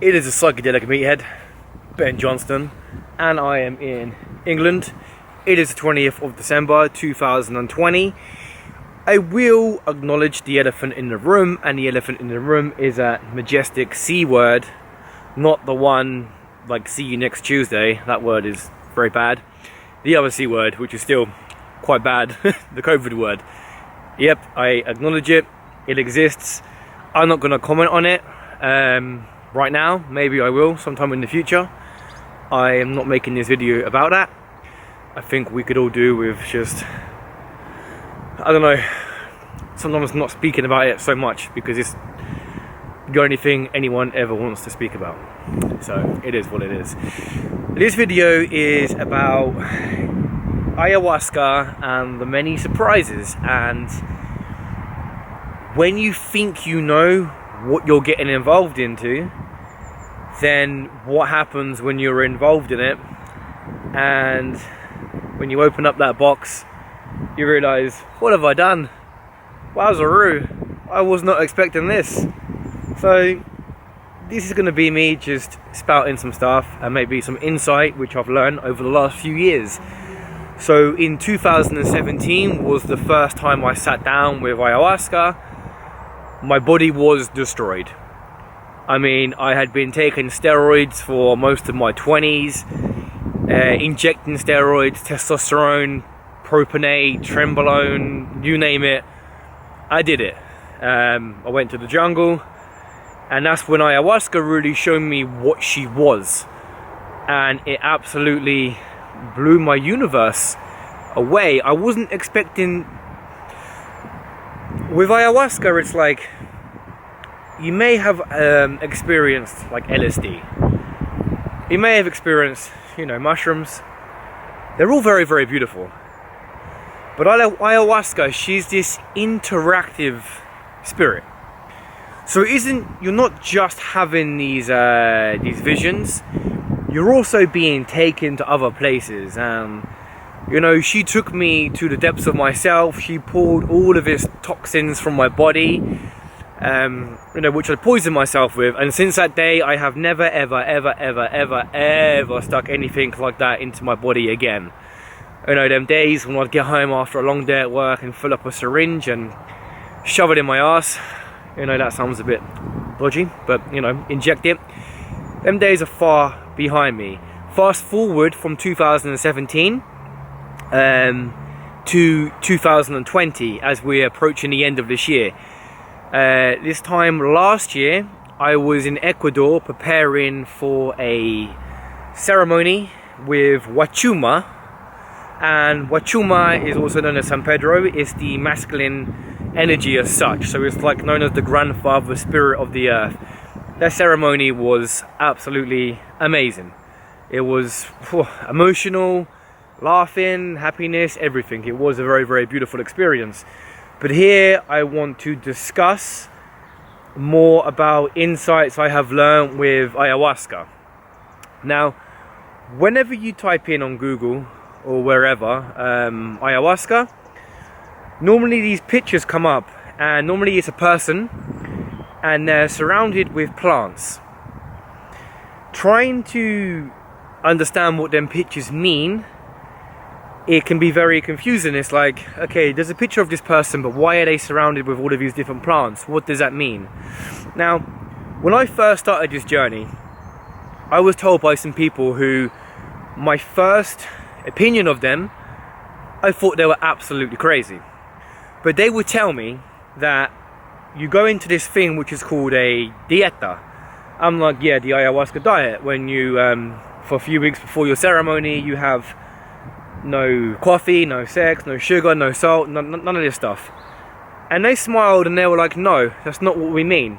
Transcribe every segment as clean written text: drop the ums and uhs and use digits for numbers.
It is a psychedelic meathead, Ben Johnston, and I am in England. It is the 20th of December 2020. I will acknowledge the elephant in the room, and the elephant in the room is a majestic C word, not the one like see you next Tuesday. That word is very bad. The other C word, which is still quite bad, the COVID word. Yep, I acknowledge it. It exists. I'm not going to comment on it right now. Maybe I will sometime in the future. I am not making this video about that. I think we could all do with just, I don't know, sometimes not speaking about it so much, because it's the only thing anyone ever wants to speak about. So it is what it is. This video is about ayahuasca and the many surprises, and when you think you know what you're getting involved into, then what happens when you're involved in it, and when you open up that box you realize, what have I done? Wowzaroo, I was not expecting this. So this is going to be me just spouting some stuff and maybe some insight which I've learned over the last few years. So in 2017 was the first time I sat down with ayahuasca. My body was destroyed. I mean, I had been taking steroids for most of my 20s, injecting steroids, testosterone, propionate, trenbolone, you name it, I did it. I went to the jungle, and that's when ayahuasca really showed me what she was, and it absolutely blew my universe away. I wasn't expecting. With ayahuasca, it's like you may have experienced like LSD. You may have experienced, you know, mushrooms. They're all very, very beautiful. But ayahuasca, she's this interactive spirit. So you're not just having these visions. You're also being taken to other places. You know, she took me to the depths of myself. She pulled all of this toxins from my body, you know, which I poisoned myself with. And since that day, I have never, ever stuck anything like that into my body again. You know, them days when I'd get home after a long day at work and fill up a syringe and shove it in my ass. You know, that sounds a bit dodgy, but, you know, inject it. Them days are far behind me. Fast forward from 2017 to 2020, as we're approaching the end of this year. This time last year, I was in Ecuador preparing for a ceremony with Wachuma. And Wachuma is also known as San Pedro. It's the masculine energy as such. So it's like known as the grandfather spirit of the earth. That ceremony was absolutely amazing. It was emotional, laughing, happiness, everything. It was a very, very beautiful experience. But here I want to discuss more about insights I have learned with ayahuasca. Now, whenever you type in on Google or wherever ayahuasca, normally these pictures come up, and normally it's a person and they're surrounded with plants. Trying to understand what them pictures mean, it can be very confusing. It's like, okay, there's a picture of this person, but why are they surrounded with all of these different plants? What does that mean? Now, when I first started this journey, I was told by some people who, my first opinion of them, I thought they were absolutely crazy. But they would tell me that you go into this thing which is called a dieta. I'm like, yeah, the ayahuasca diet, when you for a few weeks before your ceremony, you have no coffee, no sex, no sugar, no salt, none of this stuff. And they smiled and they were like, no, that's not what we mean.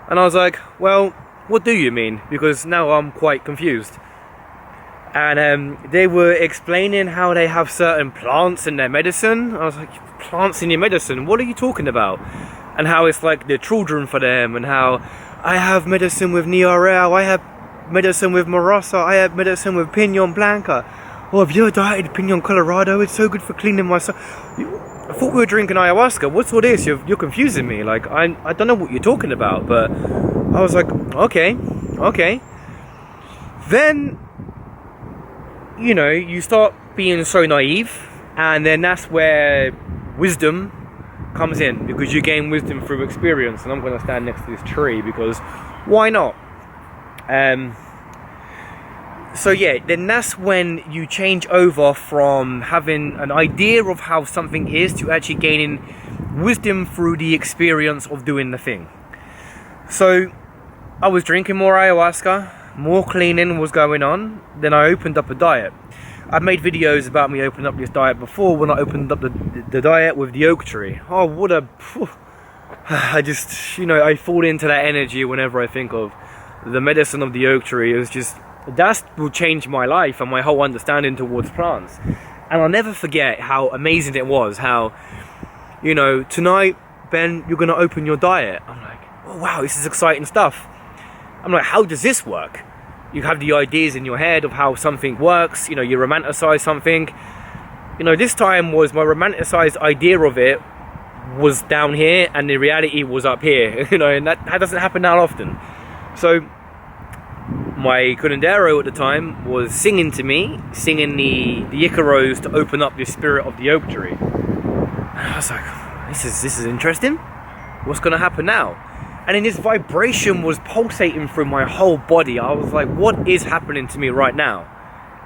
And I was like, well, what do you mean? Because now I'm quite confused. And they were explaining how they have certain plants in their medicine. I was like, plants in your medicine? What are you talking about? And how it's like the children for them, and how I have medicine with Niarel, I have medicine with Marasa, I have medicine with Pinon Blanca. Oh, have you ever dieted Pinon Colorado? It's so good for cleaning my soul. I thought we were drinking ayahuasca. What's all this? You're confusing me. Like, I don't know what you're talking about. But I was like, okay. okay. Then, you know, you start being so naive, and then that's where wisdom comes in, because you gain wisdom through experience. And I'm going to stand next to this tree because why not? So yeah, then that's when you change over from having an idea of how something is to actually gaining wisdom through the experience of doing the thing. So I was drinking more ayahuasca, more cleaning was going on. Then I opened up a diet. I've made videos about me opening up this diet before, when I opened up the diet with the oak tree. Oh, what a... I just, you know, I fall into that energy whenever I think of the medicine of the oak tree. It was just... that will change my life and my whole understanding towards plants. And I'll never forget how amazing it was. How, you know, tonight, Ben, you're going to open your diet. I'm like, oh wow, this is exciting stuff. I'm like, how does this work? You have the ideas in your head of how something works. You know, you romanticize something. You know, this time was my romanticized idea of it was down here, and the reality was up here. You know, and that doesn't happen that often. So my curandero at the time was singing to me, singing the Icaros to open up the spirit of the oak tree. And I was like, this is interesting. What's going to happen now? And then this vibration was pulsating through my whole body. I was like, what is happening to me right now?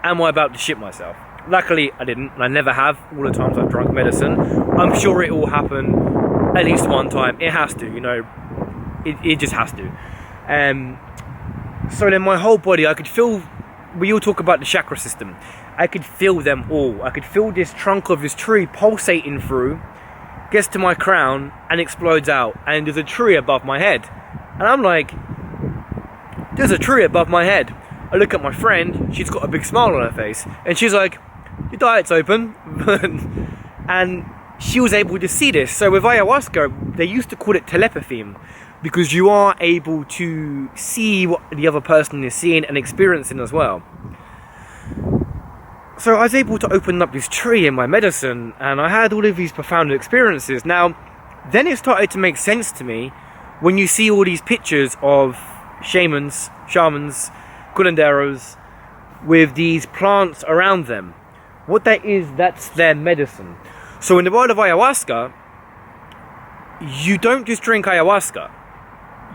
Am I about to shit myself? Luckily, I didn't. And I never have all the times I've drunk medicine. I'm sure it will happen at least one time. It has to, you know. It just has to. So then my whole body, I could feel... we all talk about the chakra system. I could feel them all. I could feel this trunk of this tree pulsating through, gets to my crown and explodes out, and there's a tree above my head. And I'm like, there's a tree above my head. I look at my friend, she's got a big smile on her face, and she's like, your diet's open. And she was able to see this. So with ayahuasca, they used to call it telepathy, because you are able to see what the other person is seeing and experiencing as well. So I was able to open up this tree in my medicine, and I had all of these profound experiences. Now, then it started to make sense to me when you see all these pictures of shamans, curanderos, with these plants around them. What that is, that's their medicine. So in the world of ayahuasca, you don't just drink ayahuasca.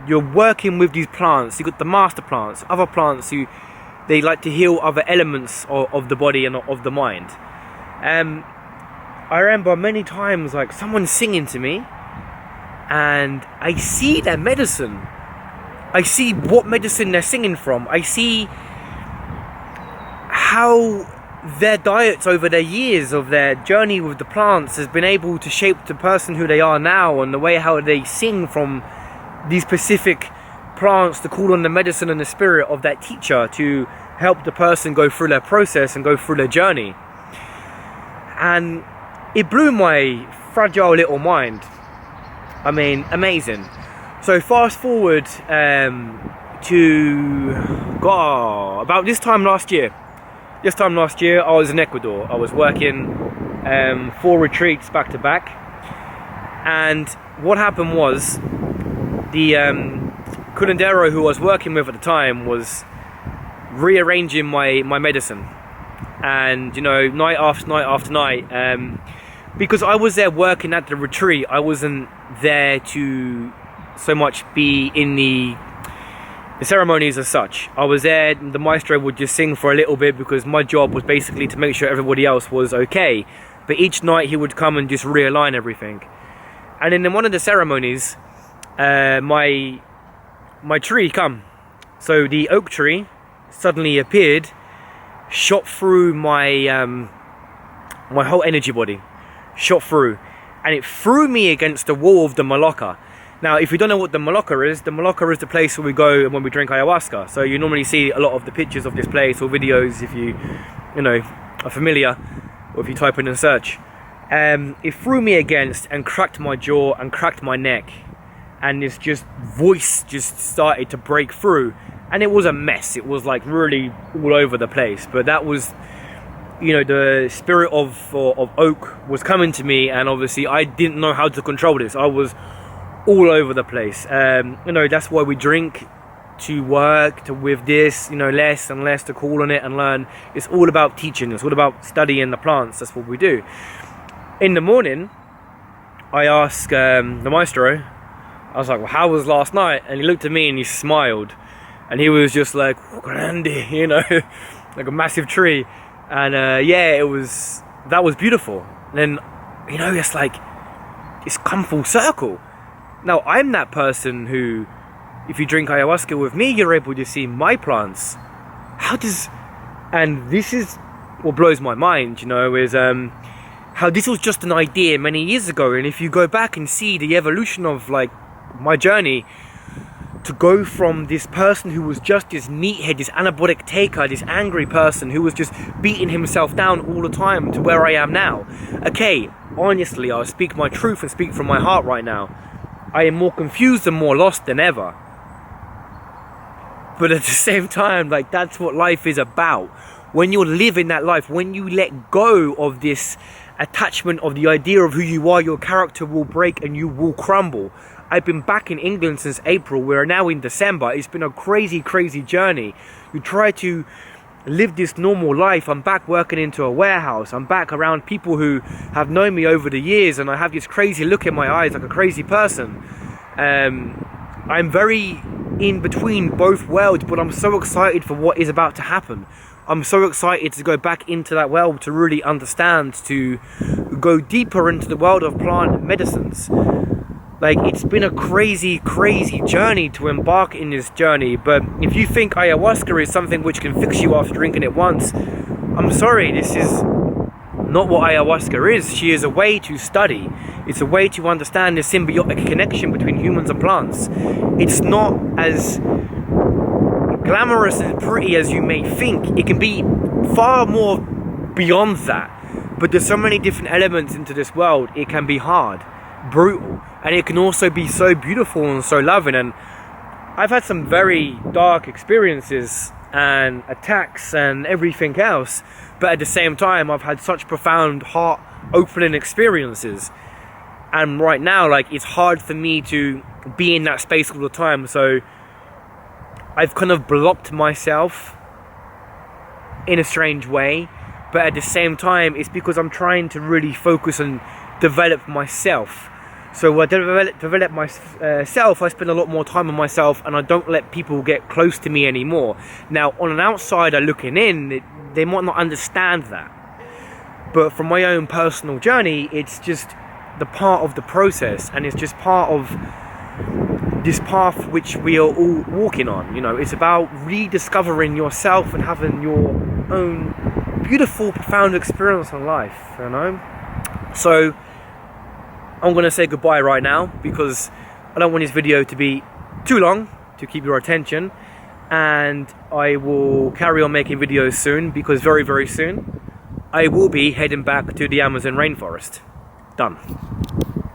You're working with these plants. You've got the master plants, other plants who... they like to heal other elements of the body and of the mind. I remember many times, like, someone singing to me, and I see their medicine. I see what medicine they're singing from. I see how their diets over their years of their journey with the plants has been able to shape the person who they are now, and the way how they sing from these specific plants to call on the medicine and the spirit of that teacher to help the person go through their process and go through their journey. And it blew my fragile little mind. I mean, amazing. So fast forward to about this time last year. This time last year, I was in Ecuador. I was working 4 retreats back to back. And what happened was, the curandero who I was working with at the time was rearranging my medicine, and you know, night after night, because I was there working at the retreat. I wasn't there to so much be in the ceremonies as such. I was there, the maestro would just sing for a little bit, because my job was basically to make sure everybody else was okay, but each night he would come and just realign everything. And then in one of the ceremonies, my tree come. So the oak tree suddenly appeared, shot through my my whole energy body, shot through, and it threw me against the wall of the Maloca. Now, if you don't know what the Maloca is the place where we go when we drink ayahuasca. So you normally see a lot of the pictures of this place or videos if you know, are familiar, or if you type in and search. It threw me against and cracked my jaw and cracked my neck. And this just voice just started to break through, and it was a mess. It was like really all over the place. But that was, you know, the spirit of oak was coming to me, and obviously I didn't know how to control this. I was all over the place. You know, that's why we drink to work with this, you know, less and less to call on it and learn. It's all about teaching. It's all about studying the plants. That's what we do. In the morning, I asked the maestro, I was like, well, how was last night? And he looked at me and he smiled. And he was just like, oh, grande, you know, like a massive tree. And yeah, that was beautiful. And then, you know, it's like, it's come full circle. Now, I'm that person who, if you drink ayahuasca with me, you're able to see my plants. And this is what blows my mind, you know, is how this was just an idea many years ago. And if you go back and see the evolution of, like, my journey, to go from this person who was just this meathead, this anabolic taker, this angry person who was just beating himself down all the time, to where I am now. Okay, honestly, I'll speak my truth and speak from my heart right now. I am more confused and more lost than ever. But at the same time, like, that's what life is about. When you're living that life, when you let go of this attachment of the idea of who you are, your character will break and you will crumble. I've been back in England since April. We're now in December. It's been a crazy, crazy journey. You try to live this normal life. I'm back working into a warehouse. I'm back around people who have known me over the years, and I have this crazy look in my eyes like a crazy person. I'm very in between both worlds, but I'm so excited for what is about to happen. I'm so excited to go back into that world, to really understand, to go deeper into the world of plant medicines. Like, it's been a crazy, crazy journey to embark in this journey. But if you think ayahuasca is something which can fix you after drinking it once, I'm sorry, this is not what ayahuasca is. She is a way to study. It's a way to understand the symbiotic connection between humans and plants. It's not as glamorous and pretty as you may think. It can be far more beyond that. But there's so many different elements into this world. It can be hard, brutal, and it can also be so beautiful and so loving. And I've had some very dark experiences and attacks and everything else, but at the same time I've had such profound heart opening experiences. And right now, like, it's hard for me to be in that space all the time, so I've kind of blocked myself in a strange way. But at the same time, it's because I'm trying to really focus and develop myself. So when I develop myself, I spend a lot more time on myself, and I don't let people get close to me anymore. Now, on an outsider looking in, they might not understand that. But from my own personal journey, it's just the part of the process, and it's just part of this path which we are all walking on. You know, it's about rediscovering yourself and having your own beautiful, profound experience in life, you know? So I'm going to say goodbye right now, because I don't want this video to be too long to keep your attention, and I will carry on making videos soon, because very, very soon I will be heading back to the Amazon rainforest. Done.